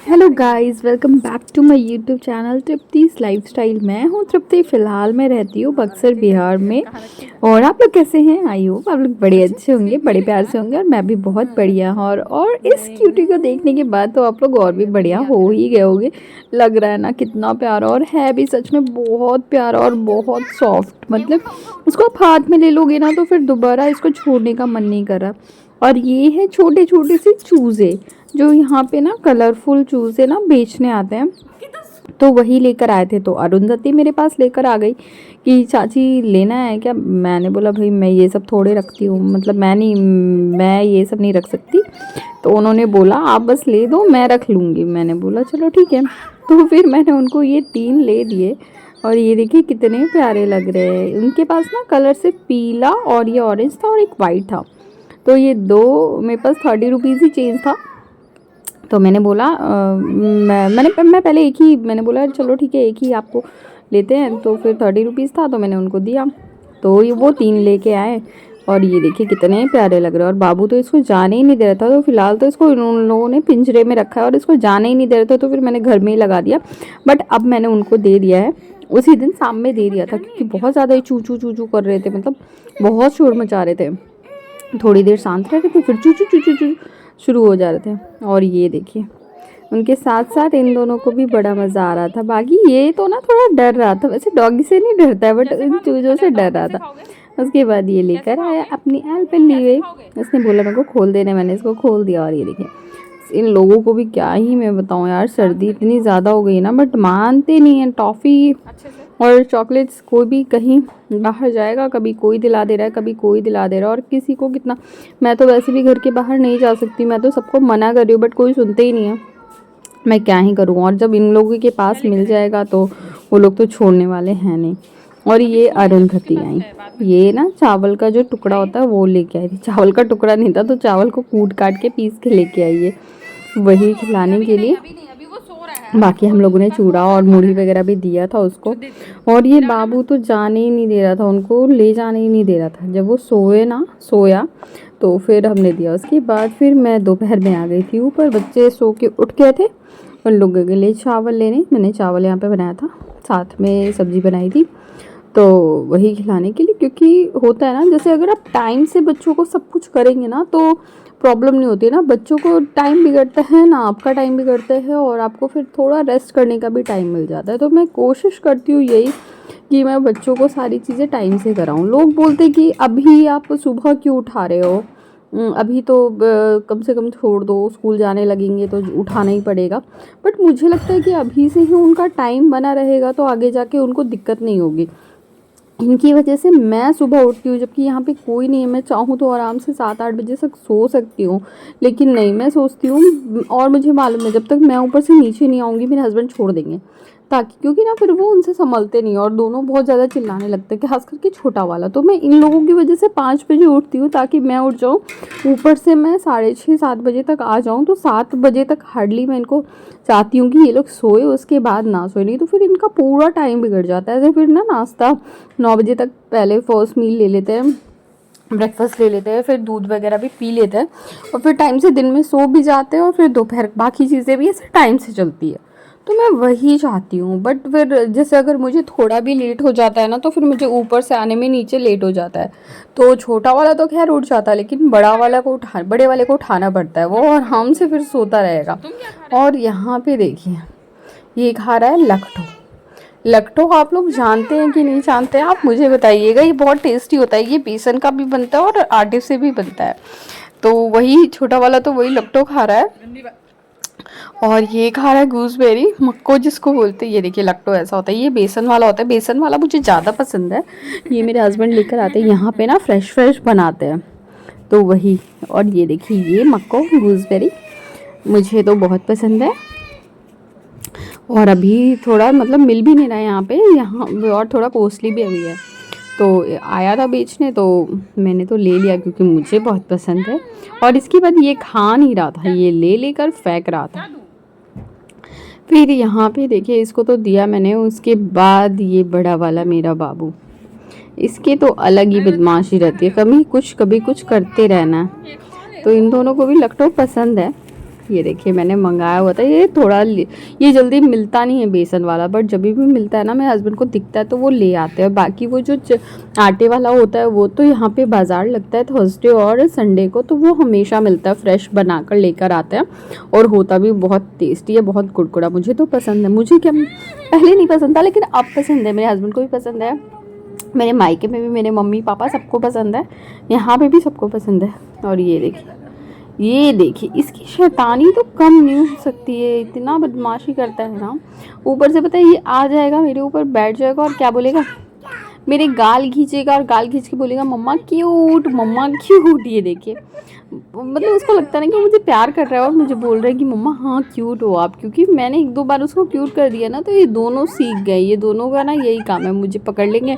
Hello guys, welcome back to my YouTube channel Tripti's lifestyle. मैं हूं तृप्ति। फ़िलहाल मैं रहती हूं बक्सर बिहार में। और आप लोग कैसे हैं? आई होप आप लोग बड़े अच्छे होंगे, बड़े प्यार से होंगे। और मैं भी बहुत बढ़िया हूँ। और इस क्यूटी को देखने के बाद तो आप लोग और भी बढ़िया हो ही गए होंगे। लग रहा है ना कितना प्यारा, और है भी सच में बहुत प्यारा और बहुत सॉफ्ट। मतलब उसको आप हाथ में ले लोगे ना तो फिर दोबारा इसको छोड़ने का मन नहीं कर रहा। और ये है छोटे छोटे से चूज़े, जो यहाँ पे ना कलरफुल चूज़े ना बेचने आते हैं। तो वही लेकर आए थे। तो अरुंधति मेरे पास लेकर आ गई कि चाची लेना है क्या। मैंने बोला भाई मैं ये सब थोड़े रखती हूँ, मतलब मैं ये सब नहीं रख सकती। तो उन्होंने बोला आप बस ले दो, मैं रख लूँगी। मैंने बोला चलो ठीक है। तो फिर मैंने उनको ये 3 ले दिए। और ये देखिए कितने प्यारे लग रहे हैं। उनके पास ना कलर से पीला और ये ऑरेंज था और एक वाइट था। तो ये दो मेरे पास 30 रुपीज़ ही चेंज था। तो मैंने बोला मैं पहले एक ही, मैंने बोला चलो ठीक है एक ही आपको लेते हैं। तो फिर 30 रुपीज़ था तो मैंने उनको दिया। तो ये वो 3 लेके आए। और ये देखिए कितने प्यारे लग रहे हैं। और बाबू तो इसको जाने ही नहीं दे रहा था। तो फिलहाल तो इसको उन लोगों ने पिंजरे में रखा है और इसको जाने ही नहीं दे रहा था। तो फिर मैंने घर में ही लगा दिया। बट अब मैंने उनको दे दिया है। उसी दिन शाम में दे दिया था क्योंकि बहुत ज़्यादा ही चू चू चू चू कर रहे थे, मतलब बहुत शोर मचा रहे थे। थोड़ी देर शांत रह रहे थे, फिर चू चू चू चू चू शुरू हो जा रहे थे। और ये देखिए उनके साथ साथ इन दोनों को भी बड़ा मज़ा आ रहा था। बाकी ये तो ना थोड़ा डर रहा था, वैसे डॉगी से नहीं डरता है बट इन चूज़ों से डर रहा था। उसके बाद ये लेकर आया अपनी एलपेनलीबे। उसने बोला मेरे को खोल देने, मैंने इसको खोल दिया। और ये देखिए इन लोगों को भी क्या ही मैं बताऊं यार, सर्दी इतनी ज़्यादा हो गई ना, बट मानते नहीं हैं। टॉफ़ी और चॉकलेट्स, कोई भी कहीं बाहर जाएगा कभी कोई दिला दे रहा है, कभी कोई दिला दे रहा है। और किसी को कितना, मैं तो वैसे भी घर के बाहर नहीं जा सकती, मैं तो सबको मना कर रही हूँ बट कोई सुनते ही नहीं है। मैं क्या ही करूँ। और जब इन लोगों के पास मिल जाएगा तो वो लोग तो छोड़ने वाले हैं नहीं। और ये अरुंधति आई, ये ना चावल का जो टुकड़ा होता है वो लेके आई थी। चावल का टुकड़ा नहीं था तो चावल को कूट काट के पीस के लेके आई है, वही खिलाने के लिए। बाकी हम लोगों ने चूड़ा और मूढ़ी वगैरह भी दिया था उसको। और ये बाबू तो जाने ही नहीं दे रहा था, उनको ले जाने ही नहीं दे रहा था। जब वो सोया तो फिर हमने दिया। उसके बाद फिर मैं दोपहर में आ गई थी ऊपर, बच्चे सो के उठ गए थे। उन लोगों के लिए चावल लेने, मैंने चावल यहाँ पे बनाया था, साथ में सब्ज़ी बनाई थी। तो वही खिलाने के लिए, क्योंकि होता है ना जैसे अगर आप टाइम से बच्चों को सब कुछ करेंगे ना तो प्रॉब्लम नहीं होती है ना। बच्चों को टाइम बिगड़ता है ना, आपका टाइम बिगड़ता है और आपको फिर थोड़ा रेस्ट करने का भी टाइम मिल जाता है। तो मैं कोशिश करती हूँ यही कि मैं बच्चों को सारी चीज़ें टाइम से कराऊँ। लोग बोलते हैं कि अभी आप सुबह क्यों उठा रहे हो, अभी तो कम से कम छोड़ दो, स्कूल जाने लगेंगे तो उठाना ही पड़ेगा। बट मुझे लगता है कि अभी से ही उनका टाइम बना रहेगा तो आगे जाके उनको दिक्कत नहीं होगी। इनकी वजह से मैं सुबह उठती हूँ, जबकि यहाँ पे कोई नहीं है। मैं चाहूँ तो आराम से 7-8 बजे तक सो सकती हूँ, लेकिन नहीं, मैं सोचती हूँ। और मुझे मालूम है जब तक मैं ऊपर से नीचे नहीं आऊँगी मेरे हस्बैंड छोड़ देंगे, ताकि क्योंकि ना फिर वो उनसे संभलते नहीं और दोनों बहुत ज़्यादा चिल्लाने लगते हैं, खास करके छोटा वाला। तो मैं इन लोगों की वजह से 5 बजे उठती हूँ ताकि मैं उठ जाऊँ। ऊपर से मैं 6:30-7 बजे तक आ जाऊँ। तो 7 बजे तक हार्डली मैं इनको चाहती हूँ कि ये लोग सोए, उसके बाद ना सोए, नहीं तो फिर इनका पूरा टाइम बिगड़ जाता है। ऐसे फिर ना नाश्ता 9 बजे तक पहले फर्स्ट मील ले लेते हैं, ब्रेकफास्ट ले लेते हैं, फिर दूध वगैरह भी पी लेते हैं और फिर टाइम से दिन में सो भी जाते हैं। और फिर दोपहर बाकी चीज़ें भी ऐसे टाइम से चलती है। तो मैं वही चाहती हूँ। बट फिर जैसे अगर मुझे थोड़ा भी लेट हो जाता है ना तो फिर मुझे ऊपर से आने में नीचे लेट हो जाता है। तो छोटा वाला तो खैर उठ जाता है, लेकिन बड़े वाले को उठाना पड़ता है। वो आराम से फिर सोता रहेगा। और यहाँ पे देखिए ये खा रहा है लकटो। लकटो आप लोग जानते हैं कि नहीं जानते हैं, आप मुझे बताइएगा। ये बहुत टेस्टी होता है, ये बेसन का भी बनता है और आटे से भी बनता है। तो वही छोटा वाला तो वही लकटो खा रहा है और ये खा रहा है गूसबेरी, मक्को जिसको बोलते हैं। ये देखिए लकटो ऐसा होता है, ये बेसन वाला होता है। बेसन वाला मुझे ज़्यादा पसंद है। ये मेरे हस्बैंड लेकर आते हैं, यहाँ पे ना फ्रेश फ्रेश बनाते हैं तो वही। और ये देखिए ये मक्को गूसबेरी मुझे तो बहुत पसंद है। और अभी थोड़ा मतलब मिल भी नहीं रहा है यहाँ पे, यहाँ और थोड़ा कॉस्टली भी अभी है। तो आया था बेचने तो मैंने तो ले लिया क्योंकि मुझे बहुत पसंद है। और इसके बाद ये खा नहीं रहा था, ये ले लेकर फेंक रहा था। फिर यहाँ पे देखिए इसको तो दिया मैंने। उसके बाद ये बड़ा वाला मेरा बाबू, इसके तो अलग ही बदमाशी रहती है, कभी कुछ करते रहना। तो इन दोनों को भी लकटो पसंद है। ये देखिए मैंने मंगाया हुआ था, ये जल्दी मिलता नहीं है बेसन वाला, बट जब भी मिलता है ना मेरे हस्बैंड को दिखता है तो वो ले आते हैं। बाकी वो जो आटे वाला होता है वो तो यहाँ पे बाज़ार लगता है थर्सडे और संडे को, तो वो हमेशा मिलता है, फ्रेश बना कर लेकर आते हैं और होता भी बहुत टेस्टी है, बहुत कुड़कुड़ा। मुझे तो पसंद है, मुझे क्या पहले नहीं पसंद था लेकिन अब पसंद है, मेरे हस्बैंड को भी पसंद है, मेरे मायके में भी मेरे मम्मी पापा सबको पसंद है, यहाँ पे भी सबको पसंद है। और ये देखिए इसकी शैतानी तो कम नहीं हो सकती है, इतना बदमाशी करता है ना। ऊपर से पता है ये आ जाएगा मेरे ऊपर बैठ जाएगा और क्या बोलेगा, मेरे गाल खींचेगा और गाल खींच के बोलेगा मम्मा क्यूट, मम्मा क्यूट। ये देखिए मतलब उसको लगता है ना कि वो मुझे प्यार कर रहा है और मुझे बोल रहा है कि मम्मा हाँ क्यूट हो आप, क्योंकि मैंने एक दो बार उसको क्यूट कर दिया ना तो ये दोनों सीख गए। ये दोनों का ना यही काम है, मुझे पकड़ लेंगे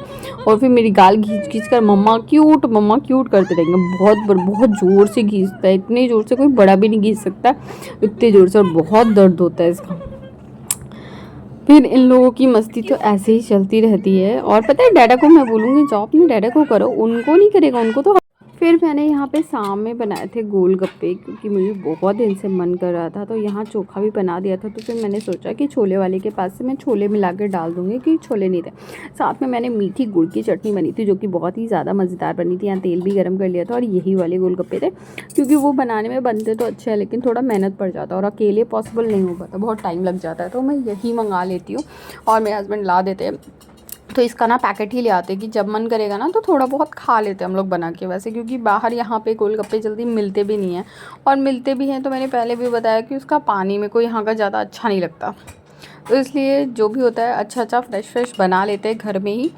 और फिर मेरी गाल खींच खींच कर मम्मा क्यूट करते रहेंगे। बहुत ज़ोर से खींचता है, इतनी ज़ोर से कोई बड़ा भी नहीं खींच सकता, इतनी ज़ोर से, और बहुत दर्द होता है इसका। फिर इन लोगों की मस्ती तो ऐसे ही चलती रहती है। और पता है डैडा को मैं बोलूँगी जाओ अपने डैडा को करो, उनको नहीं करेगा, उनको तो। फिर मैंने यहाँ पे शाम में बनाए थे गोलगप्पे, क्योंकि मुझे बहुत दिन से मन कर रहा था, तो यहाँ चोखा भी बना दिया था। तो फिर मैंने सोचा कि छोले वाले के पास से मैं छोले मिला कर डाल दूँगी, क्योंकि छोले नहीं थे। साथ में मैंने मीठी गुड़ की चटनी बनी थी जो कि बहुत ही ज़्यादा मज़ेदार बनी थी। यहाँ तेल भी गर्म कर लिया था और यही वाले गोलगप्पे थे, क्योंकि वो बनाने में बनते तो अच्छे हैं लेकिन थोड़ा मेहनत पड़ जाता है और अकेले पॉसिबल नहीं हो पाता, बहुत टाइम लग जाता है, तो मैं यही मंगा लेती हूँ और मेरे हस्बैंड ला देते हैं। तो इसका ना पैकेट ही ले आते कि जब मन करेगा ना तो थोड़ा बहुत खा लेते हम लोग बना के, वैसे क्योंकि बाहर यहाँ पे गोलगप्पे जल्दी मिलते भी नहीं हैं, और मिलते भी हैं तो मैंने पहले भी बताया कि उसका पानी मेरे को यहाँ का ज़्यादा अच्छा नहीं लगता, तो इसलिए जो भी होता है अच्छा फ्रेश बना लेते हैं घर में ही,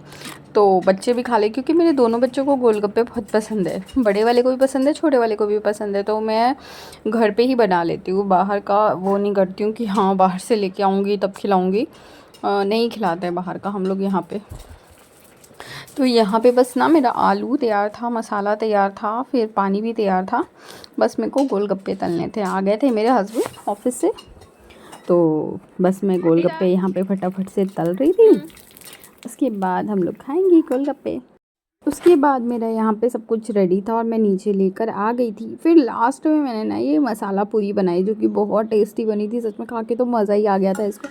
तो बच्चे भी खा ले, क्योंकि मेरे दोनों बच्चों को गोलगप्पे बहुत पसंद है, बड़े वाले को भी पसंद है, छोटे वाले को भी पसंद है, तो मैं घर पे ही बना लेती हूँ, बाहर का वो नहीं करती हूँ कि हाँ बाहर से लेके आऊँगी तब खिलाऊँगी, नहीं खिलाते हैं बाहर का हम लोग यहाँ पे। तो यहाँ पे बस ना मेरा आलू तैयार था, मसाला तैयार था, फिर पानी भी तैयार था, बस मेरे को गोलगप्पे तलने थे। आ गए थे मेरे हस्बैंड ऑफिस से, तो बस मैं गोलगप्पे यहाँ पे फटाफट से तल रही थी, उसके बाद हम लोग खाएंगे गोलगप्पे। उसके बाद मेरा यहाँ पे सब कुछ रेडी था और मैं नीचे लेकर आ गई थी। फिर लास्ट में मैंने ना ये मसाला पूरी बनाई जो कि बहुत टेस्टी बनी थी, सच में खा के तो मज़ा ही आ गया था इसको।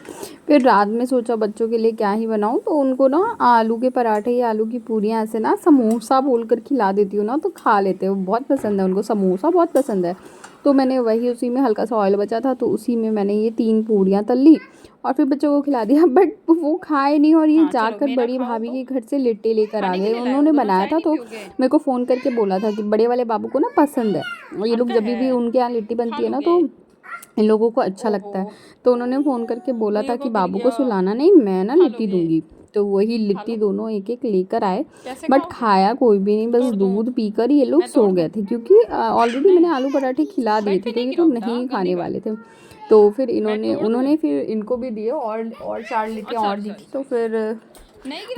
फिर रात में सोचा बच्चों के लिए क्या ही बनाऊँ, तो उनको ना आलू के पराठे या आलू की पूरियाँ ऐसे ना समोसा बोल कर खिला देती हूँ ना, तो खा लेते हैं, बहुत पसंद है उनको, समोसा बहुत पसंद है। तो मैंने वही उसी में हल्का सा ऑयल बचा था तो उसी में मैंने ये 3 पूरियाँ तल ली और फिर बच्चों को खिला दिया, बट वो खाए नहीं। और ये जाकर बड़ी भाभी के घर से लिट्टी लेकर आ गए, उन्होंने बनाया था तो मेरे को फ़ोन करके बोला था कि बड़े वाले बाबू को ना पसंद है, ये लोग जब भी उनके यहाँ लिट्टी बनती है ना तो इन लोगों को अच्छा लगता है, तो उन्होंने फ़ोन करके बोला था कि बाबू को सुलाना नहीं, मैं ना लिट्टी दूँगी। तो वही लिट्टी दोनों एक एक लेकर आए, बट खाया कोई भी नहीं, बस दूध पीकर ये लोग सो गए थे, क्योंकि ऑलरेडी मैंने आलू पराठे खिला दिए थे तो ये तो नहीं खाने वाले थे। तो फिर उन्होंने फिर इनको भी दिए और 4 लिट्टी और दी थी, तो फिर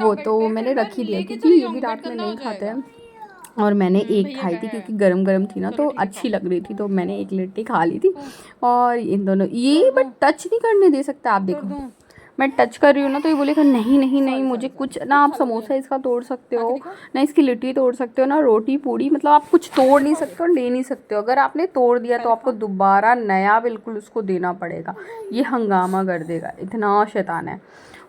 वो तो मैंने रख ही दिया, क्योंकि ये भी रात में नहीं खाते हैं। और मैंने एक खाई थी क्योंकि गरम गरम थी ना तो अच्छी लग रही थी, तो मैंने एक लिट्टी खा ली थी। और इन दोनों ये बट टच नहीं करने दे सकता, आप देखो मैं टच कर रही हूँ ना तो ये बोलेगा नहीं नहीं नहीं मुझे कुछ ना, आप समोसा इसका तोड़ सकते हो ना, इसकी लिट्टी तोड़ सकते हो ना, रोटी पूड़ी, मतलब आप कुछ तोड़ नहीं सकते हो, ले नहीं सकते हो, अगर आपने तोड़ दिया तो आपको दोबारा नया बिल्कुल उसको देना पड़ेगा, ये हंगामा कर देगा, इतना शैतान है।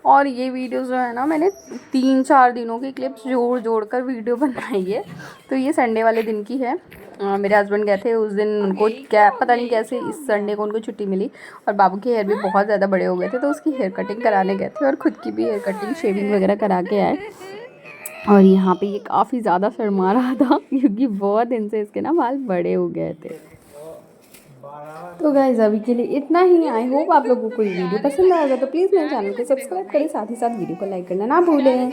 और ये वीडियोस जो है ना मैंने 3-4 दिनों की क्लिप्स जोड़ कर वीडियो बनाई है, तो ये संडे वाले दिन की है। मेरे हस्बैंड गए थे उस दिन, उनको क्या पता नहीं कैसे इस संडे को उनको छुट्टी मिली, और बाबू के हेयर भी बहुत ज़्यादा बड़े हो गए थे तो उसकी हेयर कटिंग कराने गए थे और ख़ुद की भी हेयर कटिंग शेविंग वगैरह करा के आए। और यहाँ पे ये काफ़ी ज़्यादा शर्मा रहा था क्योंकि बहुत दिन से इसके ना बाल बड़े हो गए थे। तो गाइस अभी के लिए इतना ही। आई होप आप लोगों को ये वीडियो पसंद आएगा, तो प्लीज़ मेरे चैनल को सब्सक्राइब करें, साथ ही साथ वीडियो को लाइक करना ना भूलें।